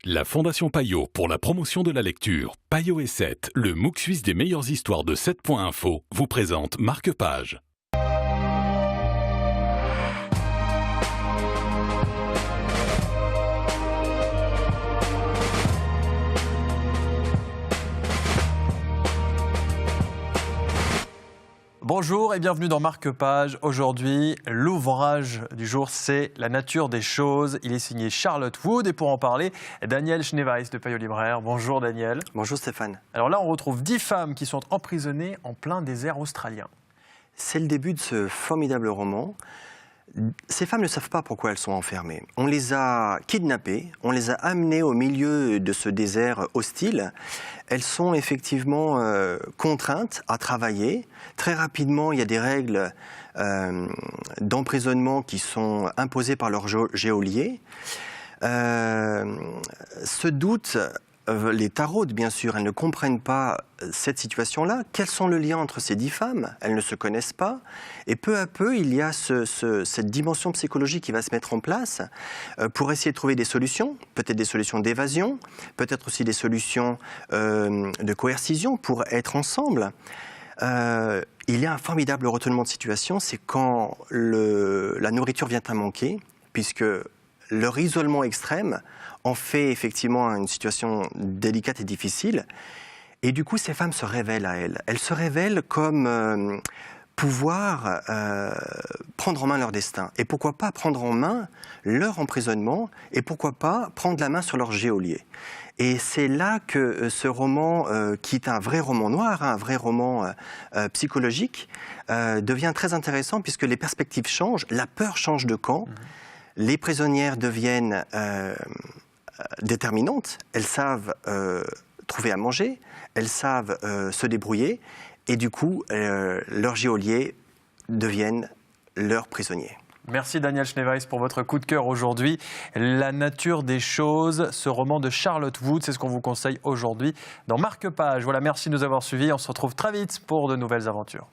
La Fondation Payot pour la promotion de la lecture, Payot et 7, le MOOC suisse des meilleures histoires de 7.info, vous présente Marque-Page. Bonjour et bienvenue dans Marque-Page. Aujourd'hui, l'ouvrage du jour, c'est La nature des choses. Il est signé Charlotte Wood et pour en parler, Daniel Schneeweiss de Payot Libraire. Bonjour Daniel. Bonjour Stéphane. Alors là, on retrouve 10 femmes qui sont emprisonnées en plein désert australien. C'est le début de ce formidable roman. Ces femmes ne savent pas pourquoi elles sont enfermées. On les a kidnappées, on les a amenées au milieu de ce désert hostile. Elles sont effectivement contraintes à travailler. Très rapidement, il y a des règles d'emprisonnement qui sont imposées par leur geôlier. Se doutent, les taraudent bien sûr, elles ne comprennent pas cette situation-là. Quels sont les liens entre ces 10 femmes? Elles ne se connaissent pas. Et peu à peu, il y a cette dimension psychologique qui va se mettre en place pour essayer de trouver des solutions, peut-être des solutions d'évasion, peut-être aussi des solutions de coercition pour être ensemble. Il y a un formidable retournement de situation, c'est quand la nourriture vient à manquer, puisque leur isolement extrême en fait effectivement une situation délicate et difficile. Et du coup, ces femmes se révèlent à elles. Elles se révèlent comme pouvoir prendre en main leur destin. Et pourquoi pas prendre en main leur emprisonnement et pourquoi pas prendre la main sur leur geôlier. Et c'est là que ce roman, qui est un vrai roman noir, un vrai roman psychologique, devient très intéressant puisque les perspectives changent, la peur change de camp, les prisonnières deviennent déterminantes, elles savent trouver à manger, elles savent se débrouiller et du coup, leurs geôliers deviennent leurs prisonniers. Merci Daniel Schneeweiss pour votre coup de cœur aujourd'hui. La nature des choses, ce roman de Charlotte Wood, c'est ce qu'on vous conseille aujourd'hui dans Marque-Page. Voilà, merci de nous avoir suivis. On se retrouve très vite pour de nouvelles aventures.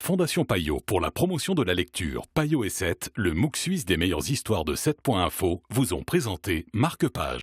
Fondation Payot pour la promotion de la lecture, Payot et 7, le MOOC suisse des meilleures histoires de 7.info, vous ont présenté Marque-Page.